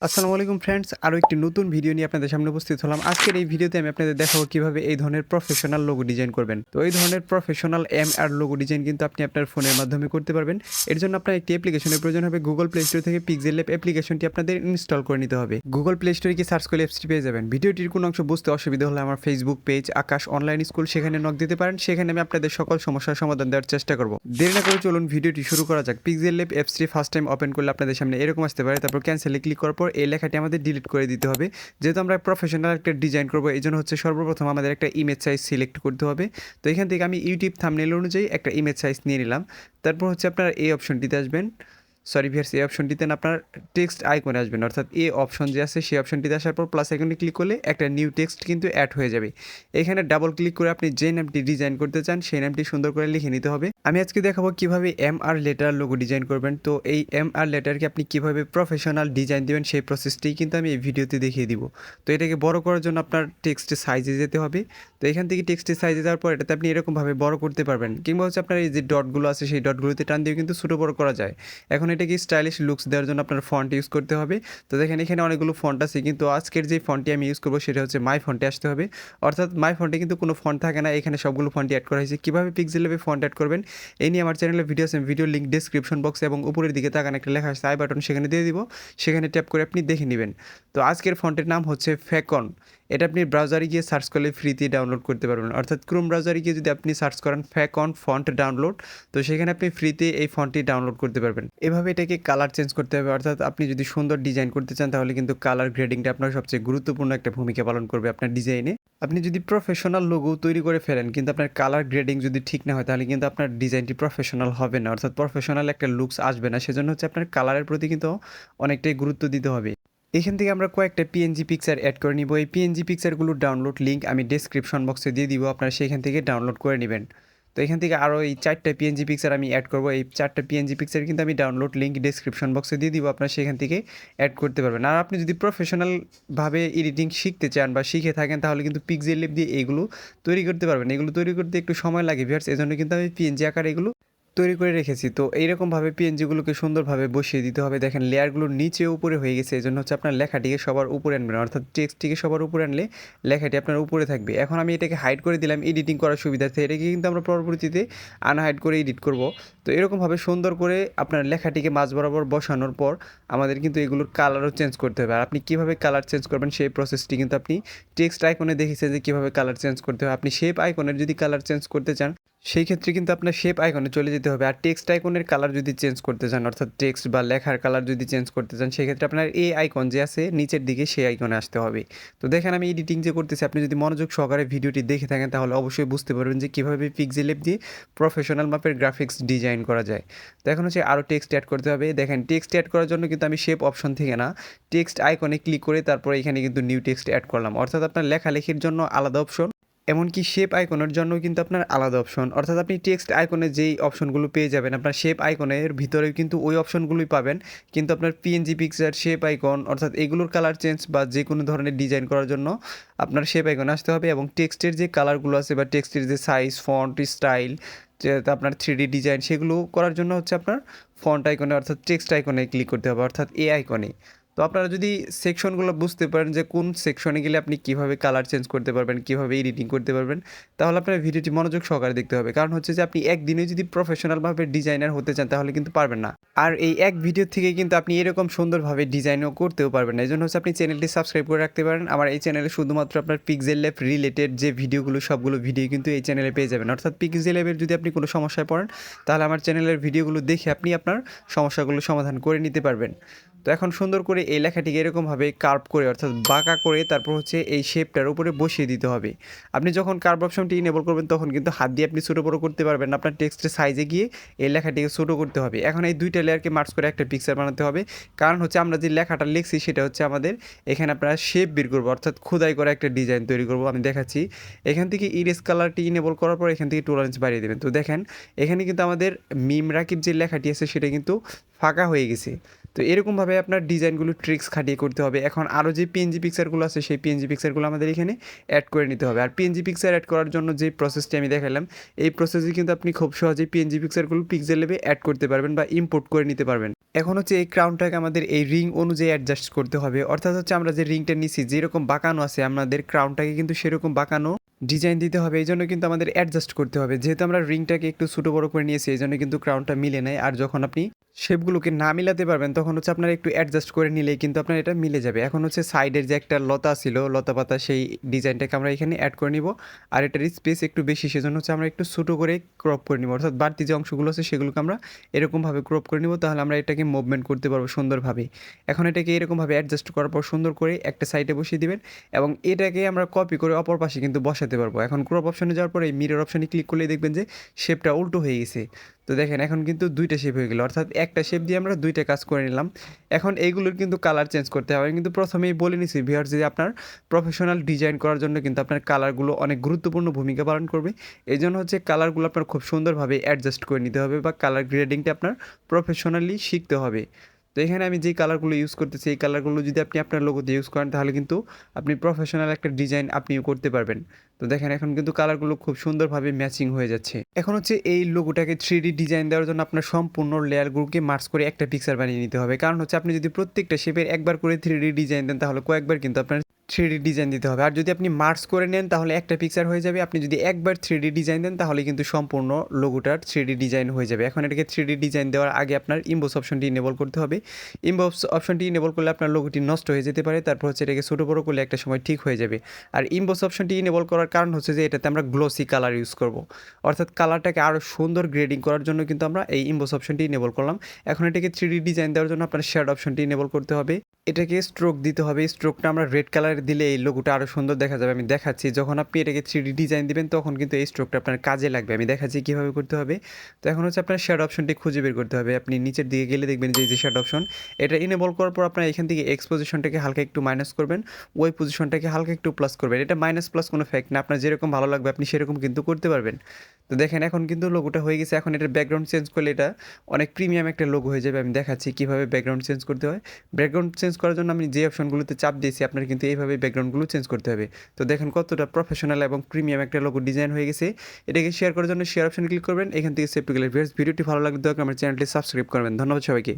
আসসালামু আলাইকুম ফ্রেন্ডস, আরও একটি নতুন ভিডিও নিয়ে আপনাদের সামনে উপস্থিত হলাম। আজকের এই ভিডিওতে আমি আপনাদের দেখাবো কিভাবে এই ধরনের প্রফেশনাল লোগো ডিজাইন করবেন। তো এই ধরনের প্রফেশনাল আর লোগো ডিজাইন কিন্তু আপনি আপনার ফোনের মাধ্যমে করতে পারবেন। এর জন্য আপনার একটি অ্যাপ্লিকেশনের প্রয়োজন হবে। গুগল প্লে স্টোর থেকে পিক্সেল ল্যাব অ্যাপ্লিকেশনটি আপনাদের ইনস্টল করে নিতে হবে। গুগল প্লে স্টোরে গিয়ে সার্চ করলে অ্যাপসটি পেয়ে যাবেন। ভিডিওটির কোনো অংশ বুঝতে অসুবিধা হলে আমার ফেসবুক পেজ আকাশ অনলাইন স্কুল, সেখানে নক দিতে পারেন। সেখানে আমি আপনাদের সকল সমস্যার সমাধান দেওয়ার চেষ্টা করব। দেরি না করে চলুন ভিডিওটি শুরু করা যাক। পিক্সেল ল্যাব অ্যাপসটি ফার্স্ট টাইম ওপেন করলে আপনাদের সামনে এরকম আসতে পারে। তারপর ক্যান্সেলে ক্লিক করার পর এই লেখাটি আমাদের ডিলিট করে দিতে হবে। যেহেতু আমরা প্রফেশনাল একটা ডিজাইন করবো, এই জন্য হচ্ছে সর্বপ্রথম আমাদের একটা ইমেজ সাইজ সিলেক্ট করতে হবে। তো এখান থেকে আমি ইউটিউব থাম্বনেল অনুযায়ী একটা ইমেজ সাইজ নিয়ে নিলাম। তারপর হচ্ছে আপনারা এই অপশনটিতে আসবেন। ভিউয়ার্স, এই অপশনটিতে আপনার টেক্সট আইকনে আসবেন, অর্থাৎ এই অপশন যে আছে সেই অপশনটিতে আসার পর প্লাস আইকনে ক্লিক করলে একটা নিউ টেক্সট কিন্তু অ্যাড হয়ে যাবে। এখানে ডাবল ক্লিক করে আপনি যে নামটি ডিজাইন করতে চান সেই নামটি সুন্দর করে লিখে নিতে হবে। আমি আজকে দেখাবো কিভাবে লেটার লোগো ডিজাইন করবেন। তো এই লেটারকে আপনি কিভাবে প্রফেশনাল ডিজাইন দেবেন সেই প্রসেসটি কিন্তু আমি এই ভিডিওতে দেখিয়ে দিব। তো এটাকে বড় করার জন্য আপনার টেক্সটের সাইজে যেতে হবে। তো এখান থেকে টেক্সটের সাইজে যাওয়ার পর এটাতে আপনি এরকমভাবে বড় করতে পারবেন, কিংবা হচ্ছে আপনার এই যে ডটগুলো আছে সেই ডটগুলোতে টান দিয়ে কিন্তু ছোটো বড় করা যায়। এখন এটাকে স্টাইলিশ লুকস দেওয়ার জন্য আপনার ফন্ট ইউজ করতে হবে। তো দেখেন এখানে অনেকগুলো ফন্ট আছে, কিন্তু আজকের যে ফন্টটি আমি ইউজ করবো সেটা হচ্ছে মাই ফন্টে আসতে হবে। অর্থাৎ মাই ফন্টে কিন্তু কোনো ফন্ট থাকে না, এখানে সবগুলো ফন্টই অ্যাড করা হয়েছে। কীভাবে পিক্সেল ল্যাবে ফন্ট অ্যাড করবেন এই নিয়ে আমার চ্যানেলে ভিডিও আছে, ভিডিও লিঙ্ক ডেসক্রিপশন বক্সে এবং উপরের দিকে তাকান একটা লেখা আছে আই বাটন, সেখানে দিয়ে দিব। সেখানে ট্যাপ করে আপনি দেখে নেবেন। তো আজকের ফন্টের নাম হচ্ছে ফ্যাকন। এটা আপনি ব্রাউজারে গিয়ে সার্চ করলে ফ্রিতে ডাউনলোড করতে পারবেন। অর্থাৎ ক্রোম ব্রাউজারে গিয়ে যদি আপনি সার্চ করেন ফ্যাকন ফন্ট ডাউনলোড, তো সেখানে আপনি ফ্রিতে এই ফন্টটি ডাউনলোড করতে পারবেন। এভাবে এটাকে কালার চেঞ্জ করতে হবে। অর্থাৎ আপনি যদি সুন্দর ডিজাইন করতে চান তাহলে কিন্তু কালার গ্রেডিংটা আপনার সবচেয়ে গুরুত্বপূর্ণ একটা ভূমিকা পালন করবে আপনার ডিজাইনে। আপনি যদি প্রফেশনাল লোগো তৈরি করে ফেলেন কিন্তু আপনার কালার গ্রেডিং যদি ঠিক না হয় তাহলে কিন্তু আপনার ডিজাইনটি প্রফেশনাল হবে না, অর্থাৎ প্রফেশনাল একটা লুকস আসবে না। সেজন্য হচ্ছে আপনার কালারের প্রতি কিন্তু অনেকটাই গুরুত্ব দিতে হবে। এখান থেকে আমরা কয়েকটা পিএনজি পিকচার অ্যাড করে নিব। এই পিএনজি পিকচারগুলোর ডাউনলোড লিঙ্ক আমি ডেসক্রিপশন বক্সে দিয়ে দিব, আপনারা সেখান থেকে ডাউনলোড করে নেবেন। তো এখান থেকে আরও এই 4টা পিএনজি পিকচার আমি অ্যাড করবো। এই 4টা পিএনজি পিকচার কিন্তু আমি ডাউনলোড লিঙ্ক ডেসক্রিপশন বক্সে দিয়ে দিব, আপনারা সেখান থেকে অ্যাড করতে পারবেন। আর আপনি যদি প্রফেশনালভাবে এডিটিং শিখতে চান বা শিখে থাকেন তাহলে কিন্তু পিক্সেল ল্যাব দিয়ে এগুলো তৈরি করতে পারবেন। এগুলো তৈরি করতে একটু সময় লাগে ভিউয়ার্স, এজন্য কিন্তু আমি পিএনজি আকারে এগুলো তৈরি করে রেখেছি। তো এইরকমভাবে পিএনজিগুলোকে সুন্দরভাবে বসিয়ে দিতে হবে। দেখেন লেয়ারগুলো নিচে উপরে হয়ে গেছে, এই জন্য হচ্ছে আপনার লেখাটিকে সবার উপরে আনবেন, অর্থাৎ টেক্সটটিকে সবার উপরে আনলে লেখাটি আপনার উপরে থাকবে। এখন আমি এটাকে হাইড করে দিলাম এডিটিং করার সুবিধার্থে। এটাকে কিন্তু আমরা পরবর্তীতে আনহাইড করে এডিট করব। তো এরকমভাবে সুন্দর করে আপনার লেখাটিকে মাঝ বরাবর বসানোর পর আমাদের কিন্তু এগুলোর কালারও চেঞ্জ করতে হবে। আর আপনি কীভাবে কালার চেঞ্জ করবেন সেই প্রসেসটি কিন্তু আপনি টেক্সট আইকনে দেখেছেন যে কীভাবে কালার চেঞ্জ করতে হবে। আপনি শেপ আইকনের যদি কালার চেঞ্জ করতে চান সেই ক্ষেত্রে কিন্তু আপনার শেপ আইকনে চলে যেতে হবে। আর টেক্সট আইকনের কালার যদি চেঞ্জ করতে চান, অর্থাৎ টেক্সট বা লেখার কালার যদি চেঞ্জ করতে চান সেক্ষেত্রে আপনার এই আইকন যে আছে নিচের দিকে সেই আইকনে আসতে হবে। তো দেখেন আমি এডিটিং যে করতেছি, আপনি যদি মনোযোগ সহকারে ভিডিওটি দেখে থাকেন তাহলে অবশ্যই বুঝতে পারবেন যে কীভাবে পিক্সেল ল্যাব দিয়ে প্রফেশনাল মাপের গ্রাফিক্স ডিজাইন করা যায়। তো এখন হচ্ছে আরও টেক্সট অ্যাড করতে হবে। দেখেন টেক্সট অ্যাড করার জন্য কিন্তু আমি শেপ অপশন থেকে না, টেক্সট আইকনে ক্লিক করে তারপরে এখানে কিন্তু নিউ টেক্সট অ্যাড করলাম। অর্থাৎ আপনার লেখালেখির জন্য আলাদা অপশন, এমনকি শেপ আইকনের জন্য কিন্তু আপনার আলাদা অপশন। অর্থাৎ আপনি টেক্সট আইকনে যেই অপশনগুলো পেয়ে যাবেন আপনার শেপ আইকনের ভিতরেও কিন্তু ওই অপশনগুলোই পাবেন। কিন্তু আপনার পিএনজি পিকচার, শেপ আইকন, অর্থাৎ এগুলোর কালার চেঞ্জ বা যে কোনো ধরনের ডিজাইন করার জন্য আপনার শেপ আইকনে আসতে হবে। এবং টেক্সটের যে কালারগুলো আছে বা টেক্সটের যে সাইজ, ফন্ট স্টাইল, যে আপনার 3D ডিজাইন সেগুলো করার জন্য হচ্ছে আপনার ফন্ট আইকনে অর্থাৎ টেক্সট আইকনে ক্লিক করতে হবে, অর্থাৎ এ আইকনে। তো আপনারা যদি সেকশনগুলো বুঝতে পারেন যে কোন সেকশনে গেলে আপনি কীভাবে কালার চেঞ্জ করতে পারবেন, কীভাবে এডিটিং করতে পারবেন, তাহলে আপনার ভিডিওটি মনোযোগ সহকারে দেখতে হবে। কারণ হচ্ছে যে আপনি একদিনে যদি প্রফেশনালভাবে ডিজাইনার হতে চান তাহলে কিন্তু পারবেন না। আর এই এক ভিডিও থেকে কিন্তু আপনি এরকম সুন্দরভাবে ডিজাইনও করতেও পারবেন না। এই জন্য হচ্ছে আপনি চ্যানেলটি সাবস্ক্রাইব করে রাখতে পারেন। আমার এই চ্যানেলে শুধুমাত্র আপনার পিক্সেল ল্যাব রিলেটেড যে ভিডিওগুলো সবগুলো ভিডিও কিন্তু এই চ্যানেলে পেয়ে যাবেন। অর্থাৎ পিক্সেল ল্যাবের যদি আপনি কোনো সমস্যায় পড়েন তাহলে আমার চ্যানেলের ভিডিওগুলো দেখে আপনি আপনার সমস্যাগুলো সমাধান করে নিতে পারবেন। তো এখন সুন্দর করে এই লেখাটিকে এরকমভাবে কার্ভ করে অর্থাৎ বাঁকা করে তারপর হচ্ছে এই শেপটার উপরে বসিয়ে দিতে হবে। আপনি যখন কার্ভ অপশনটি ইনেবল করবেন তখন কিন্তু হাত দিয়ে আপনি ছোটো বড়ো করতে পারবেন না, আপনার টেক্সটের সাইজে গিয়ে এই লেখাটিকে ছোটো করতে হবে। এখন এই দুইটা লেয়ারকে মার্জ করে একটা পিকচার বানাতে হবে। কারণ হচ্ছে আমরা যে লেখাটা লিখছি সেটা হচ্ছে আমাদের এখানে আপনারা শেপ বের করবো, অর্থাৎ খোদাই করে একটা ডিজাইন তৈরি করবো। আমি দেখাচ্ছি। এখান থেকে ইরেজ কালারটি ইনেবল করার পর এখান থেকে টলারেন্স বাড়িয়ে দেবেন। তো দেখেন এখানে কিন্তু আমাদের মিম রাকিব যে লেখাটি আছে সেটা কিন্তু ফাঁকা হয়ে গেছে। তো এরকমভাবে আপনার ডিজাইনগুলো ট্রিক্স খাটিয়ে করতে হবে। এখন আরও যে পিএনজি পিকচারগুলো আছে সেই পিএনজি পিকচারগুলো আমাদের এখানে অ্যাড করে নিতে হবে। আর পিএনজি পিকচার অ্যাড করার জন্য যে প্রসেসটি আমি দেখালাম, এই প্রসেসে কিন্তু আপনি খুব সহজেই পিএনজি পিকচারগুলো পিক্সেল লেভে অ্যাড করতে পারবেন বা ইম্পোর্ট করে নিতে পারবেন। এখন হচ্ছে এই ক্রাউনটাকে আমাদের এই রিং অনুযায়ী অ্যাডজাস্ট করতে হবে। অর্থাৎ হচ্ছে আমরা যে রিংটা নিছি যেরকম বাঁকানো আছে আমাদের ক্রাউনটাকে কিন্তু সেরকম বাঁকানো ডিজাইন দিতে হবে। এই জন্য কিন্তু আমাদের অ্যাডজাস্ট করতে হবে। যেহেতু আমরা রিংটাকে একটু ছোটো বড়ো করে নিয়েছি এই জন্য কিন্তু ক্রাউনটা মিলে নেয়। আর যখন আপনি শেপগুলোকে না মিলাতে পারবেন তখন হচ্ছে আপনারা একটু অ্যাডজাস্ট করে নিলেই কিন্তু আপনার এটা মিলে যাবে। এখন হচ্ছে সাইডের যে একটা লতা ছিল লতা পাতা সেই ডিজাইনটাকে আমরা এখানে অ্যাড করে নিব। আর এটার স্পেস একটু বেশি সেজন্য হচ্ছে আমরা একটু ছোটো করে ক্রপ করে নিব। অর্থাৎ বাড়তি যে অংশগুলো আছে সেগুলোকে আমরা এরকমভাবে ক্রপ করে নিব, তাহলে আমরা এটাকে মুভমেন্ট করতে পারবো সুন্দরভাবে। এখন এটাকে এরকমভাবে অ্যাডজাস্ট করার পর সুন্দর করে একটা সাইডে বসিয়ে দিবেন এবং এটাকে আমরা কপি করে অপর পাশে কিন্তু বসাতে পারবো। এখন ক্রপ অপশনে যাওয়ার পরে এই মিরর অপশনে ক্লিক করলেই দেখবেন যে শেপটা উল্টো হয়ে গেছে। তো দেখেন এখন কিন্তু দুইটা শেপ হয়ে গেল, অর্থাৎ একটা শেপ দিয়ে আমরা দুইটা কাজ করে নিলাম। এখন এইগুলোর কিন্তু কালার চেঞ্জ করতে হবে। কিন্তু প্রথমেই বলে নিছি ভিউয়ার্স যে আপনার প্রফেশনাল ডিজাইন করার জন্য কিন্তু আপনার কালারগুলো অনেক গুরুত্বপূর্ণ ভূমিকা পালন করবে। এই জন্য হচ্ছে কালারগুলো আপনার খুব সুন্দরভাবে অ্যাডজাস্ট করে নিতে হবে বা কালার গ্রেডিংটা আপনার প্রফেশনালি শিখতে হবে। তো এখানে আমি যেই কালারগুলো ইউজ করতেছি এই কালারগুলো যদি আপনি আপনার লোগোতে ইউজ করেন তাহলে কিন্তু আপনি প্রফেশনাল একটা ডিজাইন আপনিও করতে পারবেন। তো দেখেন এখন কিন্তু কালারগুলো খুব সুন্দরভাবে ম্যাচিং হয়ে যাচ্ছে। এখন হচ্ছে এই লোগোটাকে 3D ডিজাইন দেওয়ার জন্য আপনার সম্পূর্ণ লেয়ারগুলোকে মার্জ করে একটা পিকচার বানিয়ে নিতে হবে। কারণ হচ্ছে আপনি যদি প্রত্যেকটা শেপের একবার করে 3D ডিজাইন দেন তাহলে কয়েকবার কিন্তু আপনার 3D ডিজাইন দিতে হবে। আর যদি আপনি মার্জ করে নেন তাহলে একটা পিকচার হয়ে যাবে। আপনি যদি একবার 3D ডিজাইন দেন তাহলে কিন্তু সম্পূর্ণ লোগোটার 3D ডিজাইন হয়ে যাবে। এখন এটাকে 3D ডিজাইন দেওয়ার আগে আপনার ইমবোস অপশনটি ইনেবল করতে হবে। ইমবোস অপশনটি ইনেবল করলে আপনার লোগোটি নষ্ট হয়ে যেতে পারে, তারপর হচ্ছে এটাকে ছোটো বড়ো করলে একটা সময় ঠিক হয়ে যাবে। আর ইমবোস অপশনটি ইনেবল করার কারণ হচ্ছে যে এটাতে আমরা গ্লোসি কালার ইউজ করব, অর্থাৎ কালারটাকে আরও সুন্দর গ্রেডিং করার জন্য কিন্তু আমরা এই ইমবোস অপশনটি ইনেবল করলাম। এখন এটাকে 3D ডিজাইন দেওয়ার জন্য আপনার শ্যাড অপশনটি ইনেবল করতে হবে। এটাকে স্ট্রোক দিতে হবে। স্ট্রোকটা আমরা রেড কালার দিলে এই লোগোটা আরও সুন্দর দেখা যাবে। আমি দেখাচ্ছি যখন আপনি এটাকে 3D ডিজাইন দিবেন তখন কিন্তু এই স্ট্রোকটা আপনার কাজে লাগবে। আমি দেখাচ্ছি কীভাবে করতে হবে। তো এখন হচ্ছে আপনার শ্যাড অপশনটি খুঁজে বের করতে হবে। আপনি নিচের দিকে গেলে দেখবেন যে এই যে শ্যাড অপশন, এটা ইনেবল করার পর আপনার এখান থেকে এক্স পজিশনটাকে হালকা একটু মাইনাস করবেন, ওই পজিশনটাকে হালকা একটু প্লাস করবেন। এটা মাইনাস প্লাস কোনো ফ্যাক্ট না, আপনার যেরকম ভালো লাগবে আপনি সেরকম কিন্তু করতে পারবেন। তো দেখেন এখন কিন্তু লোগোটা হয়ে গেছে। এখন এটার ব্যাকগ্রাউন্ড চেঞ্জ করলে এটা অনেক প্রিমিয়াম একটা লোগো হয়ে যাবে। আমি দেখাচ্ছি কীভাবে ব্যাকগ্রাউন্ড চেঞ্জ করতে হয়। ব্যাকগ্রাউন্ড চেঞ্জ করার জন্য আমি যে অপশনগুলোতে চাপ দিয়েছি আপনার কিন্তু এইভাবে ব্যাকগ্রাউন্ডগুলো চেঞ্জ করতে হবে। তো দেখেন কতটা প্রফেশনাল এবং প্রিমিয়াম একটা লোগো ডিজাইন হয়ে গেছে। এটাকে শেয়ার করার জন্য শেয়ার অপশনে ক্লিক করবেন। এখান থেকে সেভ টু গেলে ভিডিওটি ভালো লাগলে দয়া করে আমার চ্যানেলটি সাবস্ক্রাইব করবেন। ধন্যবাদ সবাইকে।